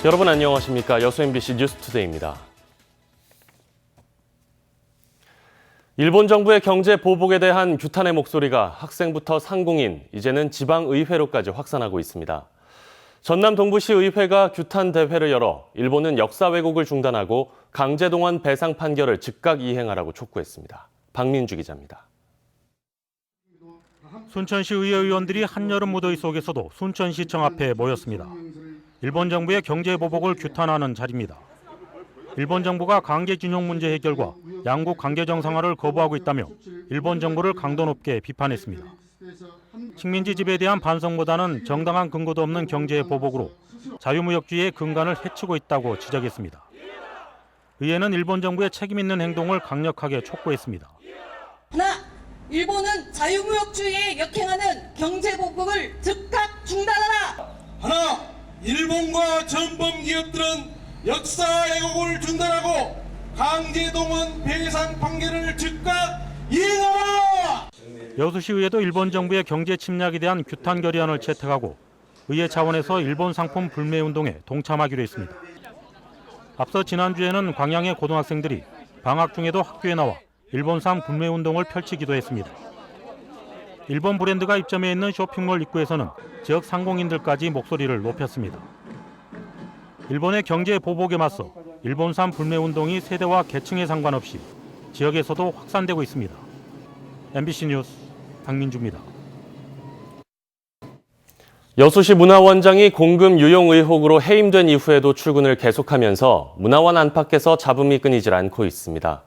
여러분 안녕하십니까? 여수 MBC 뉴스투데이입니다. 일본 정부의 경제 보복에 대한 규탄의 목소리가 학생부터 상공인, 이제는 지방의회로까지 확산하고 있습니다. 전남 동부시 의회가 규탄 대회를 열어 일본은 역사 왜곡을 중단하고 강제동원 배상 판결을 즉각 이행하라고 촉구했습니다. 박민주 기자입니다. 순천시 의회 의원들이 한여름 무더위 속에서도 순천시청 앞에 모였습니다. 일본 정부의 경제 보복을 규탄하는 자리입니다. 일본 정부가 강제징용 문제 해결과 양국 관계 정상화를 거부하고 있다며 일본 정부를 강도 높게 비판했습니다. 식민지 지배에 대한 반성보다는 정당한 근거도 없는 경제 보복으로 자유무역주의의 근간을 해치고 있다고 지적했습니다. 의회는 일본 정부의 책임 있는 행동을 강력하게 촉구했습니다. 하나, 일본은 자유무역주의에 역행하는 경제보복을 즉각 중단하라. 하나, 일본과 전범 기업들은 역사 왜곡을 중단하고 강제동원 배상 판결을 즉각 이행하라. 여수시 의회도 일본 정부의 경제 침략에 대한 규탄 결의안을 채택하고 의회 차원에서 일본 상품 불매 운동에 동참하기로 했습니다. 앞서 지난주에는 광양의 고등학생들이 방학 중에도 학교에 나와 일본산 불매 운동을 펼치기도 했습니다. 일본 브랜드가 입점해 있는 쇼핑몰 입구에서는 지역 상공인들까지 목소리를 높였습니다. 일본의 경제 보복에 맞서 일본산 불매 운동이 세대와 계층에 상관없이 지역에서도 확산되고 있습니다. MBC 뉴스 박민주입니다. 여수시 문화원장이 공금 유용 의혹으로 해임된 이후에도 출근을 계속하면서 문화원 안팎에서 잡음이 끊이질 않고 있습니다.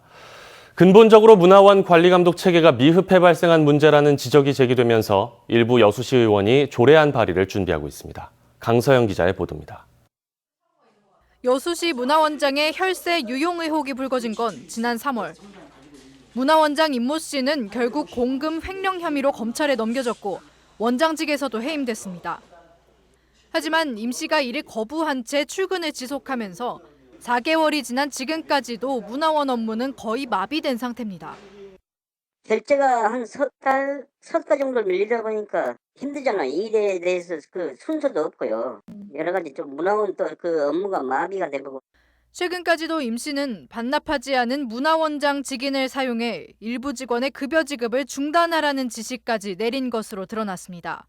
근본적으로 문화원 관리감독 체계가 미흡해 발생한 문제라는 지적이 제기되면서 일부 여수시 의원이 조례안 발의를 준비하고 있습니다. 강서영 기자의 보도입니다. 여수시 문화원장의 혈세 유용 의혹이 불거진 건 지난 3월. 문화원장 임모 씨는 결국 공금 횡령 혐의로 검찰에 넘겨졌고 원장직에서도 해임됐습니다. 하지만 임 씨가 이를 거부한 채 출근을 지속하면서 4개월이 지난 지금까지도 문화원 업무는 거의 마비된 상태입니다. 결제가 한 석 달 정도 밀리다 보니까 힘들잖아. 일에 대해서 그 순서도 없고요. 여러 가지 좀 문화원 또 그 업무가 마비가 되고. 최근까지도 임 씨는 반납하지 않은 문화원장 직인을 사용해 일부 직원의 급여 지급을 중단하라는 지시까지 내린 것으로 드러났습니다.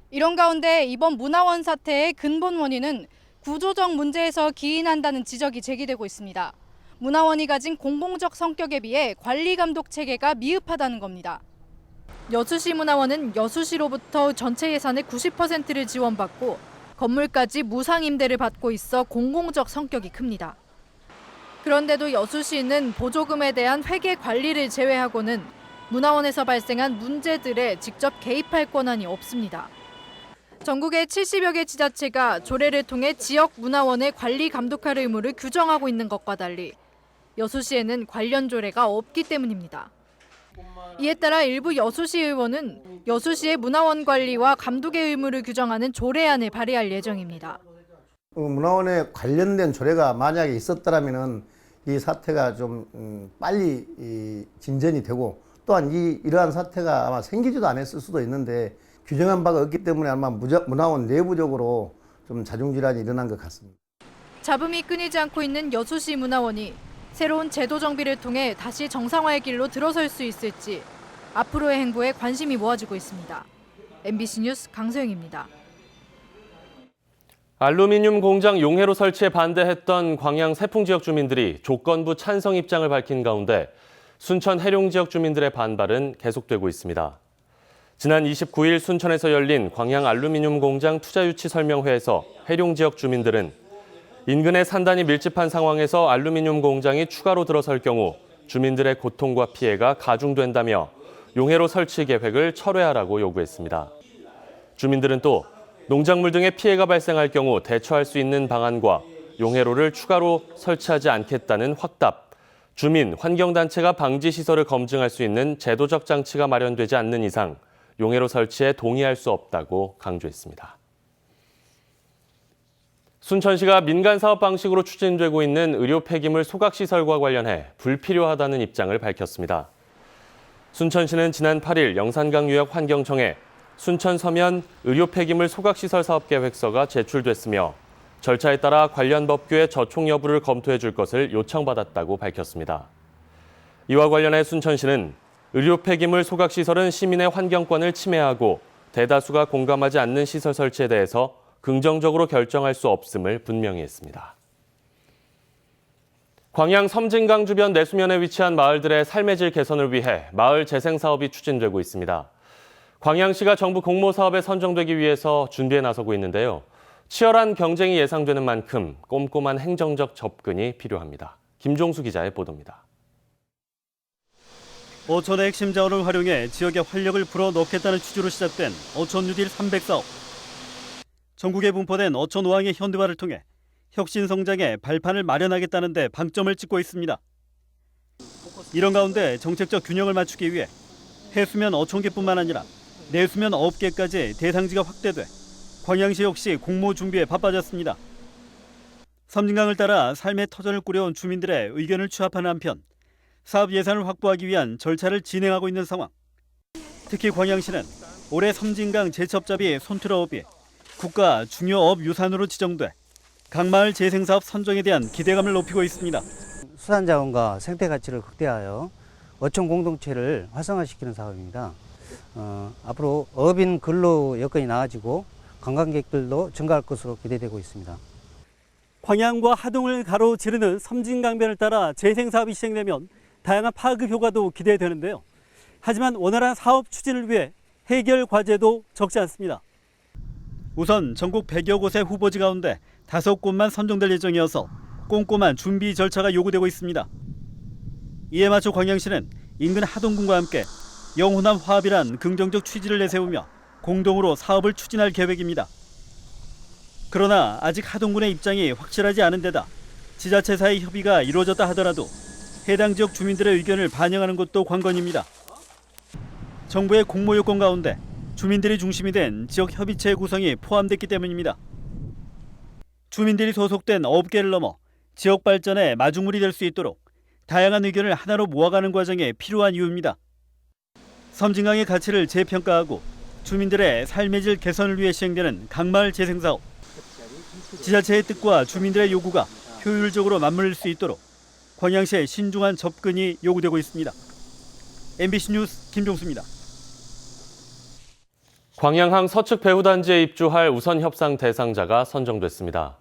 이런 가운데 이번 문화원 사태의 근본 원인은 구조적 문제에서 기인한다는 지적이 제기되고 있습니다. 문화원이 가진 공공적 성격에 비해 관리 감독 체계가 미흡하다는 겁니다. 여수시 문화원은 여수시로부터 전체 예산의 90%를 지원받고 건물까지 무상 임대를 받고 있어 공공적 성격이 큽니다. 그런데도 여수시는 보조금에 대한 회계 관리를 제외하고는 문화원에서 발생한 문제들에 직접 개입할 권한이 없습니다. 전국의 70여 개 지자체가 조례를 통해 지역 문화원의 관리 감독할 의무를 규정하고 있는 것과 달리 여수시에는 관련 조례가 없기 때문입니다. 이에 따라 일부 여수시 의원은 여수시의 문화원 관리와 감독의 의무를 규정하는 조례안을 발의할 예정입니다. 문화원에 관련된 조례가 만약에 있었더라면 이 사태가 좀 빨리 진전이 되고 또한 이러한 사태가 아마 생기지도 않았을 수도 있는데 규정한 바가 없기 때문에 아마 문화원 내부적으로 좀 자중질환이 일어난 것 같습니다. 잡음이 끊이지 않고 있는 여수시 문화원이 새로운 제도 정비를 통해 다시 정상화의 길로 들어설 수 있을지 앞으로의 행보에 관심이 모아지고 있습니다. MBC 뉴스 강서영입니다. 알루미늄 공장 용해로 설치에 반대했던 광양 세풍 지역 주민들이 조건부 찬성 입장을 밝힌 가운데 순천 해룡 지역 주민들의 반발은 계속되고 있습니다. 지난 29일 순천에서 열린 광양 알루미늄 공장 투자 유치 설명회에서 해룡 지역 주민들은 인근의 산단이 밀집한 상황에서 알루미늄 공장이 추가로 들어설 경우 주민들의 고통과 피해가 가중된다며 용해로 설치 계획을 철회하라고 요구했습니다. 주민들은 또 농작물 등의 피해가 발생할 경우 대처할 수 있는 방안과 용해로를 추가로 설치하지 않겠다는 확답, 주민, 환경단체가 방지 시설을 검증할 수 있는 제도적 장치가 마련되지 않는 이상 용해로 설치에 동의할 수 없다고 강조했습니다. 순천시가 민간 사업 방식으로 추진되고 있는 의료 폐기물 소각시설과 관련해 불필요하다는 입장을 밝혔습니다. 순천시는 지난 8일 영산강유역환경청에 순천 서면 의료 폐기물 소각시설 사업 계획서가 제출됐으며 절차에 따라 관련 법규의 저촉 여부를 검토해 줄 것을 요청받았다고 밝혔습니다. 이와 관련해 순천시는 의료 폐기물 소각시설은 시민의 환경권을 침해하고 대다수가 공감하지 않는 시설 설치에 대해서 긍정적으로 결정할 수 없음을 분명히 했습니다. 광양 섬진강 주변 내수면에 위치한 마을들의 삶의 질 개선을 위해 마을 재생 사업이 추진되고 있습니다. 광양시가 정부 공모 사업에 선정되기 위해서 준비에 나서고 있는데요. 치열한 경쟁이 예상되는 만큼 꼼꼼한 행정적 접근이 필요합니다. 김종수 기자의 보도입니다. 어촌의 핵심 자원을 활용해 지역에 활력을 불어넣겠다는 취지로 시작된 어촌 뉴딜 300사업. 전국에 분포된 어촌 5항의 현대화를 통해 혁신 성장의 발판을 마련하겠다는 데 방점을 찍고 있습니다. 이런 가운데 정책적 균형을 맞추기 위해 해수면 어촌계뿐만 아니라 내수면 9개까지 대상지가 확대돼 광양시 역시 공모 준비에 바빠졌습니다. 섬진강을 따라 삶의 터전을 꾸려온 주민들의 의견을 취합하는 한편 사업 예산을 확보하기 위한 절차를 진행하고 있는 상황. 특히 광양시는 올해 섬진강 제첩잡이 손트러업이 국가 중요업 유산으로 지정돼 각 마을 재생사업 선정에 대한 기대감을 높이고 있습니다. 수산자원과 생태가치를 극대화하여 어촌 공동체를 활성화시키는 사업입니다. 앞으로 어민 근로 여건이 나아지고 관광객들도 증가할 것으로 기대되고 있습니다. 광양과 하동을 가로지르는 섬진강변을 따라 재생사업이 시행되면 다양한 파급 효과도 기대되는데요. 하지만 원활한 사업 추진을 위해 해결 과제도 적지 않습니다. 우선 전국 100여 곳의 후보지 가운데 5곳만 선정될 예정이어서 꼼꼼한 준비 절차가 요구되고 있습니다. 이에 맞춰 광양시는 인근 하동군과 함께 영호남 화합이란 긍정적 취지를 내세우며 공동으로 사업을 추진할 계획입니다. 그러나 아직 하동군의 입장이 확실하지 않은 데다 지자체 사이 협의가 이루어졌다 하더라도 해당 지역 주민들의 의견을 반영하는 것도 관건입니다. 정부의 공모 요건 가운데 주민들이 중심이 된 지역 협의체 구성이 포함됐기 때문입니다. 주민들이 소속된 업계를 넘어 지역 발전의 마중물이 될 수 있도록 다양한 의견을 하나로 모아가는 과정에 필요한 이유입니다. 섬진강의 가치를 재평가하고 주민들의 삶의 질 개선을 위해 시행되는 각마을 재생사업. 지자체의 뜻과 주민들의 요구가 효율적으로 맞물릴 수 있도록 광양시의 신중한 접근이 요구되고 있습니다. MBC 뉴스 김종수입니다. 광양항 서측 배후단지에 입주할 우선 협상 대상자가 선정됐습니다.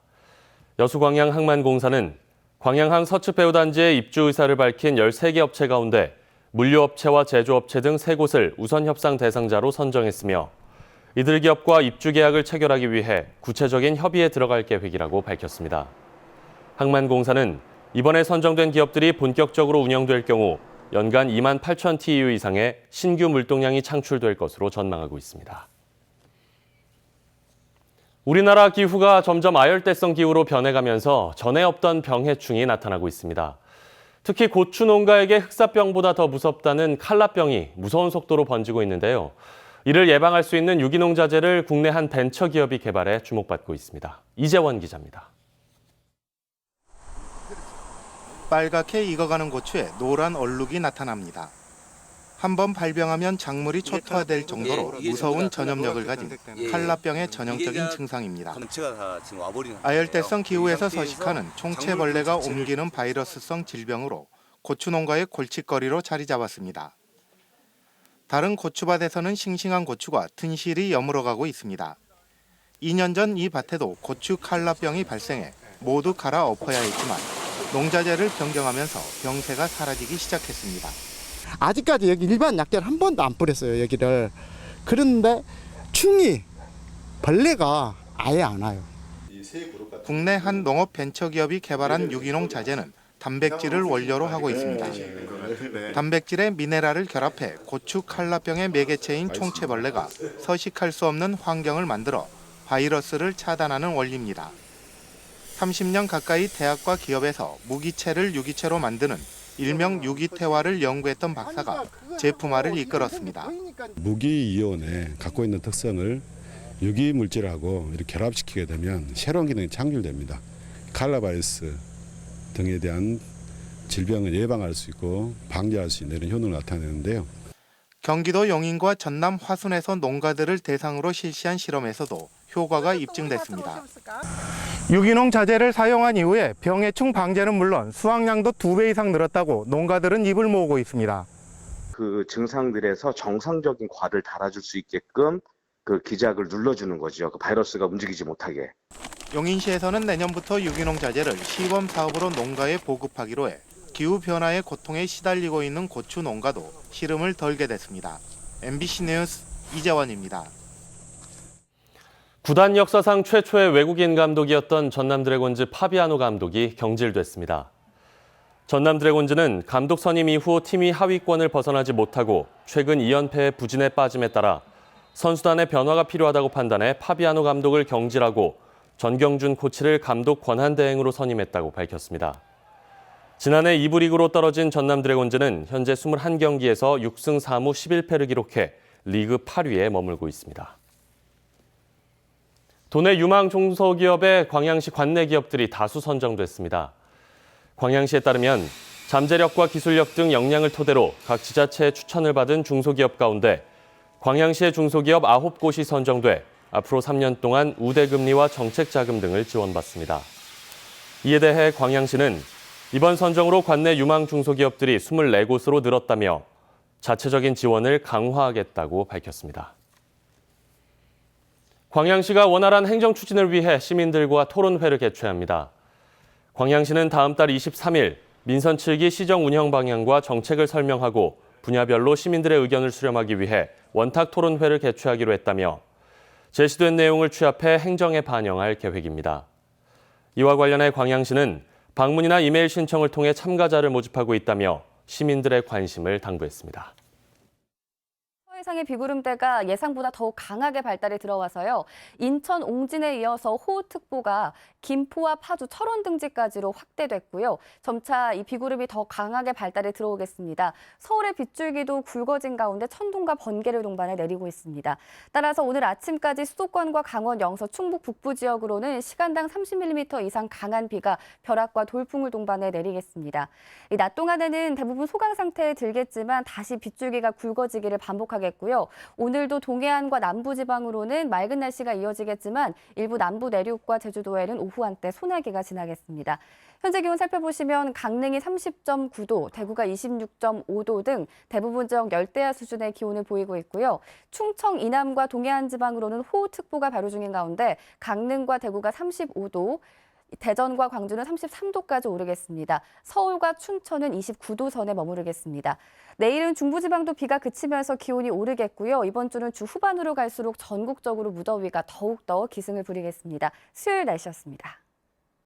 여수광양 항만공사는 광양항 서측 배후단지에 입주 의사를 밝힌 13개 업체 가운데 물류업체와 제조업체 등 3곳을 우선 협상 대상자로 선정했으며 이들 기업과 입주 계약을 체결하기 위해 구체적인 협의에 들어갈 계획이라고 밝혔습니다. 항만공사는 이번에 선정된 기업들이 본격적으로 운영될 경우 연간 2만 8천 TEU 이상의 신규 물동량이 창출될 것으로 전망하고 있습니다. 우리나라 기후가 점점 아열대성 기후로 변해가면서 전에 없던 병해충이 나타나고 있습니다. 특히 고추 농가에게 흑사병보다 더 무섭다는 칼라병이 무서운 속도로 번지고 있는데요. 이를 예방할 수 있는 유기농 자재를 국내 한 벤처기업이 개발해 주목받고 있습니다. 이재원 기자입니다. 빨갛게 익어가는 고추에 노란 얼룩이 나타납니다. 한번 발병하면 작물이 초토화될 정도로 무서운 전염력을 가진 칼라병의 전형적인 증상입니다. 아열대성 기후에서 서식하는 총체벌레가 옮기는 바이러스성 질병으로 고추 농가의 골칫거리로 자리 잡았습니다. 다른 고추밭에서는 싱싱한 고추가 튼실히 여물어가고 있습니다. 2년 전 이 밭에도 고추 칼라병이 발생해 모두 갈아엎어야 했지만 농자재를 변경하면서 병세가 사라지기 시작했습니다. 아직까지 여기 일반 약재를 한 번도 안 뿌렸어요, 여기를. 그런데 충이, 벌레가 아예 안 와요. 국내 한 농업 벤처기업이 개발한 유기농 자재는 단백질을 원료로 하고 있습니다. 단백질에 미네랄을 결합해 고추 칼라병의 매개체인 총체벌레가 서식할 수 없는 환경을 만들어 바이러스를 차단하는 원리입니다. 30년 가까이 대학과 기업에서 무기체를 유기체로 만드는 일명 유기태화를 연구했던 박사가 제품화를 이끌었습니다. 무기이온에 갖고 있는 특성을 유기물질하고 이렇게 결합시키게 되면 새로운 기능이 창출됩니다. 칼라바이러스 등에 대한 질병을 예방할 수 있고 방지할 수 있는 이런 효능을 나타내는데요. 경기도 용인과 전남 화순에서 농가들을 대상으로 실시한 실험에서도 효과가 입증됐습니다. 유기농 자재를 사용한 이후에 병해충 방제는 물론 수확량도 2배 이상 늘었다고 농가들은 입을 모으고 있습니다. 그 증상들에서 정상적인 과를 달아줄 수 있게끔 그 기작을 눌러주는 거죠. 그 바이러스가 움직이지 못하게. 용인시에서는 내년부터 유기농 자재를 시범 사업으로 농가에 보급하기로 해 기후변화의 고통에 시달리고 있는 고추 농가도 시름을 덜게 됐습니다. MBC 뉴스 이재원입니다. 구단 역사상 최초의 외국인 감독이었던 전남 드래곤즈 파비아노 감독이 경질됐습니다. 전남 드래곤즈는 감독 선임 이후 팀이 하위권을 벗어나지 못하고 최근 2연패의 부진에 빠짐에 따라 선수단의 변화가 필요하다고 판단해 파비아노 감독을 경질하고 전경준 코치를 감독 권한대행으로 선임했다고 밝혔습니다. 지난해 2부 리그로 떨어진 전남 드래곤즈는 현재 21경기에서 6승 4무 11패를 기록해 리그 8위에 머물고 있습니다. 도내 유망 중소기업의 광양시 관내 기업들이 다수 선정됐습니다. 광양시에 따르면 잠재력과 기술력 등 역량을 토대로 각 지자체의 추천을 받은 중소기업 가운데 광양시의 중소기업 9곳이 선정돼 앞으로 3년 동안 우대금리와 정책자금 등을 지원받습니다. 이에 대해 광양시는 이번 선정으로 관내 유망 중소기업들이 24곳으로 늘었다며 자체적인 지원을 강화하겠다고 밝혔습니다. 광양시가 원활한 행정 추진을 위해 시민들과 토론회를 개최합니다. 광양시는 다음 달 23일 민선 7기 시정 운영 방향과 정책을 설명하고 분야별로 시민들의 의견을 수렴하기 위해 원탁 토론회를 개최하기로 했다며 제시된 내용을 취합해 행정에 반영할 계획입니다. 이와 관련해 광양시는 방문이나 이메일 신청을 통해 참가자를 모집하고 있다며 시민들의 관심을 당부했습니다. 서해상의 비구름대가 예상보다 더욱 강하게 발달해 들어와서요. 인천 옹진에 이어서 호우특보가 김포와 파주, 철원 등지까지로 확대됐고요. 점차 이 비구름이 더 강하게 발달해 들어오겠습니다. 서울의 빗줄기도 굵어진 가운데 천둥과 번개를 동반해 내리고 있습니다. 따라서 오늘 아침까지 수도권과 강원, 영서, 충북 북부 지역으로는 시간당 30mm 이상 강한 비가 벼락과 돌풍을 동반해 내리겠습니다. 낮 동안에는 대부분 소강 상태에 들겠지만 다시 빗줄기가 굵어지기를 반복하겠고요. 오늘도 동해안과 남부지방으로는 맑은 날씨가 이어지겠지만 일부 남부 내륙과 제주도에는 오후 한때 소나기가 지나겠습니다. 현재 기온 살펴보시면 강릉이 30.9도, 대구가 26.5도 등 대부분 지역 열대야 수준의 기온을 보이고 있고요. 충청 이남과 동해안 지방으로는 호우특보가 발효 중인 가운데 강릉과 대구가 35도, 대전과 광주는 33도까지 오르겠습니다. 서울과 춘천은 29도 선에 머무르겠습니다. 내일은 중부지방도 비가 그치면서 기온이 오르겠고요. 이번 주는 주 후반으로 갈수록 전국적으로 무더위가 더욱더 기승을 부리겠습니다. 수요일 날씨였습니다.